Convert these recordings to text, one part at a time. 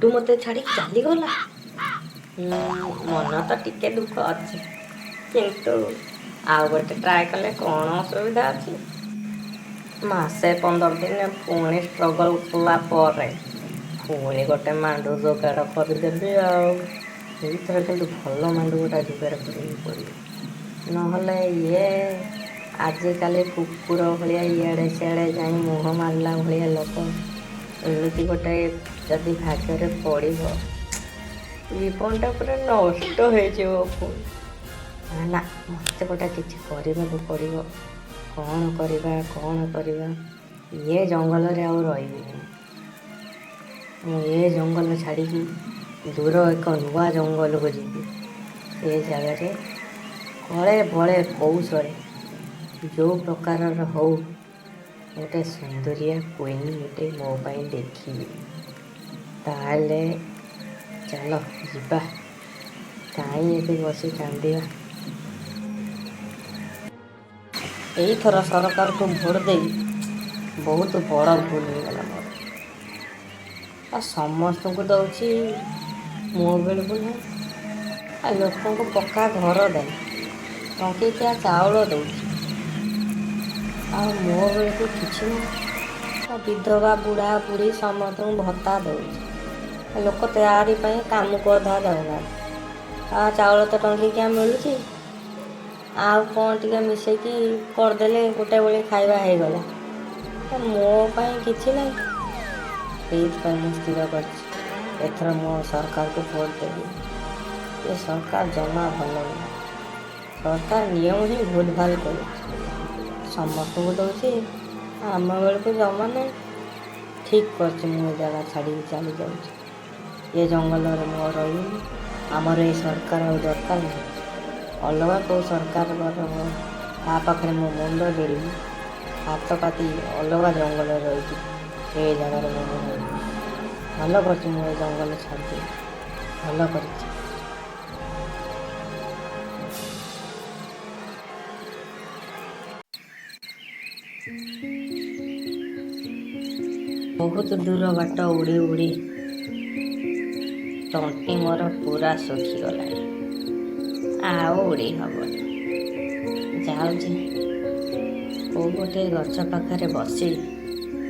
ମାଣ୍ଡୁ ମୋତେ ଛାଡ଼ିକି ଚାଲିଗଲା। ମନ ତ ଟିକେ ଦୁଃଖ ଅଛି, କିନ୍ତୁ ଆଉ ଗୋଟେ ଟ୍ରାଏ କଲେ କ'ଣ ଅସୁବିଧା ଅଛି। ମାସେ 15 ଦିନ ପୁଣି ଷ୍ଟ୍ରଗଲ୍ କଲା ପରେ ପୁଣି ଗୋଟେ ମାଣ୍ଡୁ ଯୋଗାଡ଼ କରିଦେବି। ଆଉ ଏଇଥର କିନ୍ତୁ ଭଲ ମାଣ୍ଡୁ ଗୋଟେ ଯୋଗାଡ଼ କରିବାକୁ ପଡ଼ିବ, ନହେଲେ ଇଏ ଆଜିକାଲି କୁକୁର ଭଳିଆ ଇଆଡ଼େ ସିଆଡ଼େ ଯାଇ ମୁହଁ ମାରିଲା ଭଳିଆ ଲୋକ ଏମିତି ଗୋଟେ ଯଦି ଭାଗ୍ୟରେ ପଡ଼ିବ, ଜୀବନଟା ପୁରା ନଷ୍ଟ ହେଇଯିବ। ପୁଣି ନା, ମୋତେ ଗୋଟେ କିଛି କରିବାକୁ ପଡ଼ିବ। କ'ଣ କରିବା? ଇଏ ଜଙ୍ଗଲରେ ଆଉ ରହିବିନି। ମୁଁ ଏ ଜଙ୍ଗଲ ଛାଡ଼ିକି ଦୂର ଏକ ନୂଆ ଜଙ୍ଗଲକୁ ଯିବି। ସେ ଜାଗାରେ କଳେ ବଳେ କୌଶଳେ ଯେଉଁ ପ୍ରକାରର ହଉ ଗୋଟେ ସୁନ୍ଦରିଆ କୁଇନ୍ ଗୋଟେ ମୋ ପାଇଁ ଦେଖିବି। ତାହେଲେ ଚାଲ ଯିବା, କାହିଁ ଏବେ ବସି କାନ୍ଦିବା। ଏଇଥର ସରକାରକୁ ଭୋଟ୍ ଦେଇ ବହୁତ ବଡ଼ ଭୁଲ ହେଇଗଲା ମୋର। ଆଉ ସମସ୍ତଙ୍କୁ ଦେଉଛି, ମୋ ବେଳକୁ ନାହିଁ। ଆଉ ଲୋକଙ୍କୁ ପକ୍କା ଘର ଦେଇ ଟଙ୍କିକିଆ ଚାଉଳ ଦେଉଛି, ଆଉ ମୋ ବେଳକୁ କିଛି ନାହିଁ। ଆଉ ବିଧବା ବୁଢ଼ା ବୁଢ଼ୀ ସମସ୍ତଙ୍କୁ ଭତ୍ତା ଦେଉଛି। ଲୋକ ତାରି ପାଇଁ କାମକୁ ଅଧା ଯାଉନାହାନ୍ତି। ଆଉ ଚାଉଳ ତ ଟଙ୍କିକିଆ ମିଳୁଛି, ଆଉ କ'ଣ ଟିକେ ମିଶେଇକି କରିଦେଲେ ଗୋଟେ ବେଳି ଖାଇବା ହେଇଗଲା। ମୋ ପାଇଁ କିଛି ନାହିଁ। ସେଇଥିପାଇଁ ମୁଁ ସ୍ଥିର କରିଛି, ଏଥର ମୋ ସରକାରକୁ ଭୋଟ୍ ଦେବି। ଏ ସରକାର ଜମା ଭଲ ନୁହେଁ। ସରକାର ନିୟମ ହିଁ ଭୁଲ ଭାଲ କରୁଛି, ସମସ୍ତଙ୍କୁ ଦେଉଛି, ଆମ ବେଳକୁ ଜମା ନାହିଁ। ଠିକ୍ କରିଛି, ମୁଁ ଏ ଜାଗା ଛାଡ଼ିକି ଚାଲି ଯାଉଛି। ଏ ଜଙ୍ଗଲରେ ମୁଁ ରହିବିନି। ଆମର ଏ ସରକାର ଆଉ ଦରକାର ନାହିଁ। ଅଲଗା କେଉଁ ସରକାର ତା ପାଖରେ ମୋ ମୁଣ୍ଡ ଯୋଡ଼ିବି, ହାତ ପାତି ଅଲଗା ଜଙ୍ଗଲରେ ରହିବି। ଏ ଜାଗାରେ ମୁଁ ରହିବି। ଭଲ କରିଛି ମୁଁ ଏ ଜଙ୍ଗଲ ଛାଡ଼ିଦେବି, ଭଲ କରିଛି। ବହୁତ ଦୂର ବାଟ ଉଡ଼ି ଉଡ଼ି ତଣ୍ଟି ମୋର ପୁରା ଶୁଖିଗଲାଣି, ଆଉ ଉଡ଼ି ହବନି। ଯାଉଛି କେଉଁ ଗୋଟେ ଗଛ ପାଖରେ ବସି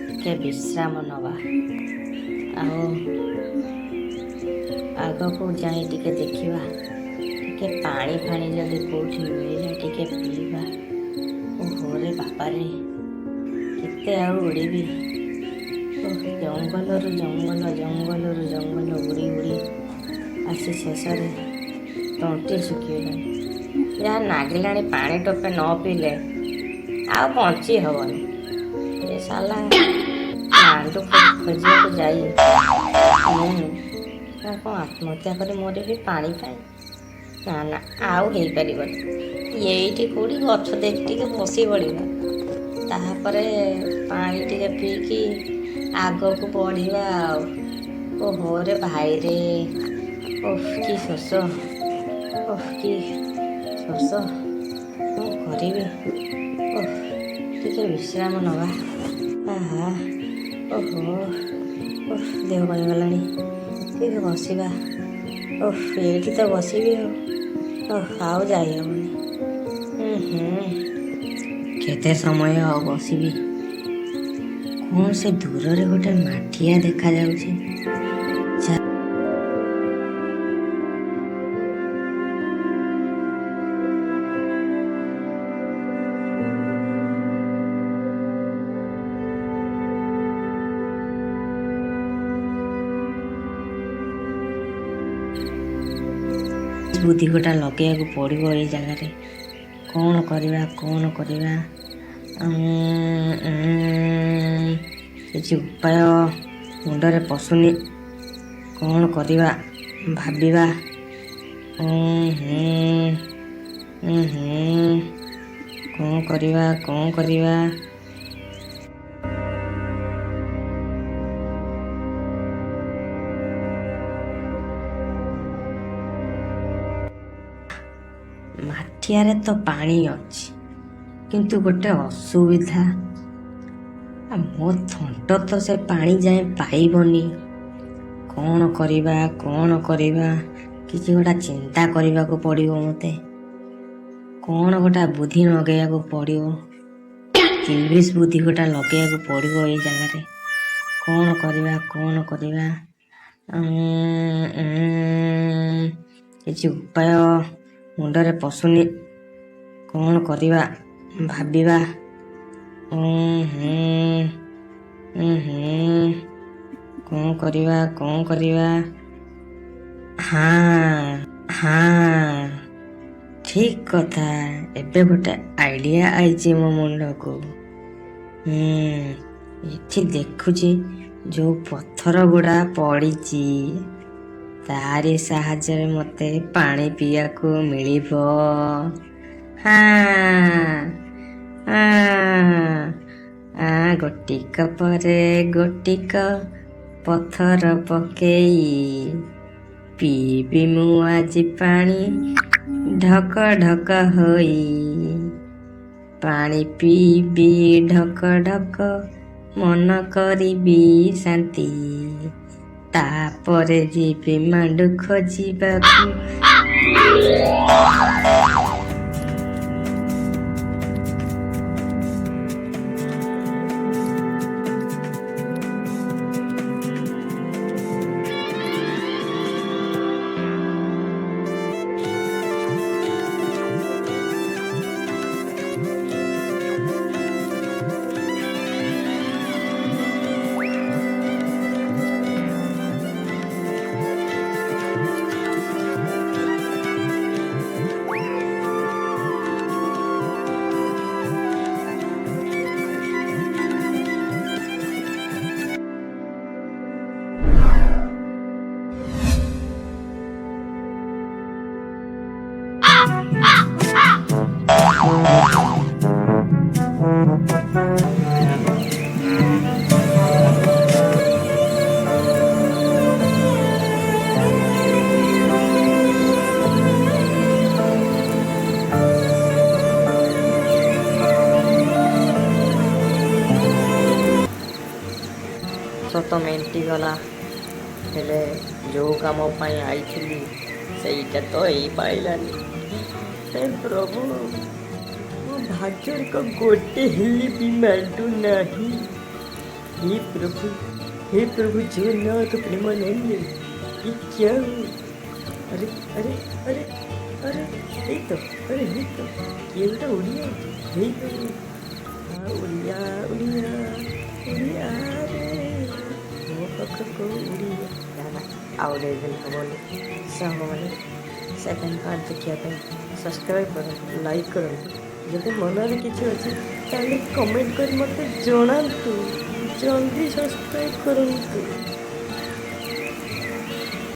ଟିକେ ବିଶ୍ରାମ ନେବା। ଆଉ ଆଗକୁ ଯାଇ ଟିକେ ଦେଖିବା, ଟିକେ ପାଣି ଫାଣି ଯଦି କେଉଁଠି ମିଳିଲା ଟିକେ ପିଇବା। ଓହୋରେ ବାପାରେ, କେତେ ଆଉ ଉଡ଼ିବି। ଜଙ୍ଗଲରୁ ଜଙ୍ଗଲ ଉଡ଼ି ଉଡ଼ି ଆସି ଶେଷରେ ତଣ୍ଟି ଶୁଖିଗଲାଣି। ଯାହା ନାଗିଲାଣି ପାଣି ଟୋପେ ନ ପିଇଲେ ଆଉ ବଞ୍ଚି ହବନି। ଏ ସାଲା ମାଣ୍ଡୁ ଖୋଜିବାକୁ ଯାଇ ମୁଁ କ'ଣ ଆତ୍ମହତ୍ୟା କରି ମରିବି ପାଣି ପାଇଁ? ନା, ଆଉ ହେଇପାରିବନି। ଏଇଠି କେଉଁଠି ଗଛ ଦେଖି ଟିକେ ବସି ପଡ଼ିବା, ତାପରେ ପାଣି ଟିକେ ପିଇକି ଆଗକୁ ବଢ଼ିବା। ଆଉ ଓହୋରେ ଭାଇରେ, କି ଶୋଷ, କ'ଣ କରିବି? ଟିକେ ବିଶ୍ରାମ ନେବା। ଦେହ କମିଗଲାଣି, ଟିକେ ବସିବା। ଏଇଠି ତ ବସିବି, ଆଉ ଯାଇ ହେବନି। କେତେ ସମୟ ଆଉ ବସିବି? କ'ଣ ସେ ଦୂରରେ ଗୋଟେ ମାଠିଆ ଦେଖାଯାଉଛି। ବୁଦ୍ଧି ଗୋଟା ଲଗେଇବାକୁ ପଡ଼ିବ ଏଇ ଜାଗାରେ। କ'ଣ କରିବା? କିଛି ଉପାୟ ମୁଣ୍ଡରେ ପଶୁନି। କ'ଣ କରିବା? ଭାବିବା। କ'ଣ କରିବା? ମାଠିଆରେ ତ ପାଣି ଅଛି, କିନ୍ତୁ ଗୋଟେ ଅସୁବିଧା, ମୋ ଥଣ୍ଟ ତ ସେ ପାଣି ଯାଏ ପାଇବନି। କ'ଣ କରିବା କିଛି ଗୋଟେ ଚିନ୍ତା କରିବାକୁ ପଡ଼ିବ। ମୋତେ କ'ଣ ଗୋଟେ ବୁଦ୍ଧି ଲଗେଇବାକୁ ପଡ଼ିବ। ଇଂଲିଶ ବୁଦ୍ଧି ଗୋଟେ ଲଗେଇବାକୁ ପଡ଼ିବ ଏଇ ଜାଗାରେ। କ'ଣ କରିବା କିଛି ଉପାୟ ମୁଣ୍ଡରେ ପଶୁନି। କ'ଣ କରିବା ଭାବିବା। କ'ଣ କରିବା ହଁ ଠିକ୍ କଥା। ଏବେ ଗୋଟେ ଆଇଡ଼ିଆ ଆଇଛି ମୋ ମୁଣ୍ଡକୁ। ଏଠି ଦେଖୁଛି ଯୋଉ ପଥର ଗୁଡ଼ା ପଡ଼ିଛି ତାରି ସାହାଯ୍ୟରେ ମୋତେ ପାଣି ପିଇବାକୁ ମିଳିବ। ଗୋଟିକ ପରେ ଗୋଟିକ ପଥର ପକେଇ ପିଇବି ମୁଁ ଆଜି ପାଣି ଢକ ଢକ ହୋଇ। ପାଣି ପିଇବି ଢକ ଢକ ମନ କରିବି ଶାନ୍ତି। ତାପରେ ଯିବି ମାଣ୍ଡୁ ଖୋଜିବାକୁ। ସତ ମେଣ୍ଟିଗଲା, ହେଲେ ଯେଉଁ କାମ ପାଇଁ ଆଇଥିଲି ସେଇଟା ତ ହେଇପାରିଲାନି। ହେ ପ୍ରଭୁ, ମୋ ଭାଗ୍ୟରେ ଗୋଟେ ହେଲେ ବି ମାଣ୍ଡୁ ନାହିଁ। हे प्रभु जगन्नाथ प्रेमानंद, ये क्या हो? अरे अरे अरे अरे ये तो ये बेटा उड़िया उड़िया उड़िया उड़िया रे ମୋ ପାଖକୁ ଉଡ଼ିଆ। ଆଉ ଗୋଟେ ଦିନ ହେବନି ସାଙ୍ଗମାନେ ସେକେଣ୍ଡ ପାର୍ଟ ଦେଖିବା ପାଇଁ ସବସ୍କ୍ରାଇବ୍ କରନ୍ତୁ, ଲାଇକ୍ କରନ୍ତୁ। ଯଦି ମନରେ କିଛି ଅଛି ତାହେଲେ କମେଣ୍ଟ କରି ମୋତେ ଜଣାନ୍ତୁ। ଜଲ୍ଦି ସବସ୍କ୍ରାଇବ୍ କରନ୍ତୁ।